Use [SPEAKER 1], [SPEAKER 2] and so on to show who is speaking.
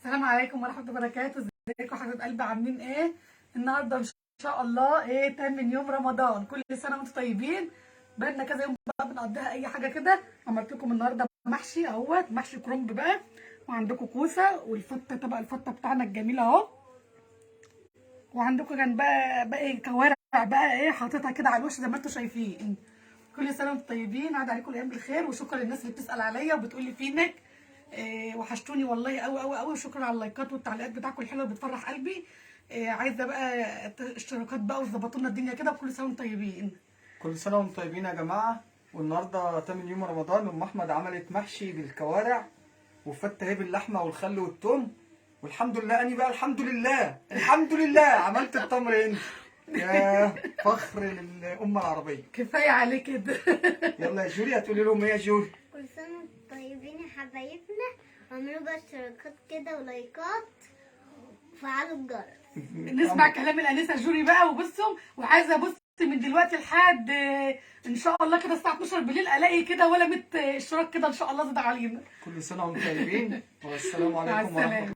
[SPEAKER 1] السلام عليكم ورحمة الله وبركاته. ازيكم يا حبايب قلبي، عاملين ايه؟ النهارده ان شاء الله تامن يوم رمضان، كل سنة وانتم طيبين. بقالنا كذا يوم بقى بنقضيها اي حاجة كده. عملت لكم النهارده محشي اهوت، محشي كرنب بقى، وعندكم كوسة والفتة، طبق الفتة بتاعنا الجميل اهو. وعندكم كان بقى كوارع بقى حاططها كده على الوش زي ما انتم شايفين. كل سنه وانتم طيبين، عاد عليكم الايام بالخير، وشكرا للناس اللي بتسال عليا وبتقول لي فينك. وحشتوني والله قوي قوي قوي، وشكرا على اللايكات والتعليقات بتاعكم الحلوه بتفرح قلبي. عايزه بقى اشتراكات بقى وظبطوا لنا الدنيا كده، وكل سنه وانتم طيبين.
[SPEAKER 2] كل سنة وانتم طيبين يا جماعة. والنهاردة تامن يوم رمضان، أم أحمد عملت محشي بالكوارع وفتة اهي باللحمة والخل والثوم. والحمد لله أني بقى الحمد لله عملت التمر انت. يا فخر للأمة العربية.
[SPEAKER 1] كفايه عليه كده.
[SPEAKER 2] يلا يا جوري، هتقولي لهم ايه يا جوري؟
[SPEAKER 3] كل سنة وانتم طيبين يا حبايبنا، واعملوا بقى اشتراكات كده ولايكات وفعلوا الجرس.
[SPEAKER 1] نسمع كلام الانسه جوري بقى وبصوا، وعايزه ابص من دلوقتي لحد ان شاء الله كده الساعه 12 بالليل الاقي كده ولا 100 اشتراك كده ان شاء الله زاد علينا.
[SPEAKER 2] كل سنة وانتم طيبين، والسلام
[SPEAKER 1] مع
[SPEAKER 2] عليكم ورحمة
[SPEAKER 1] السلامه.
[SPEAKER 2] الله.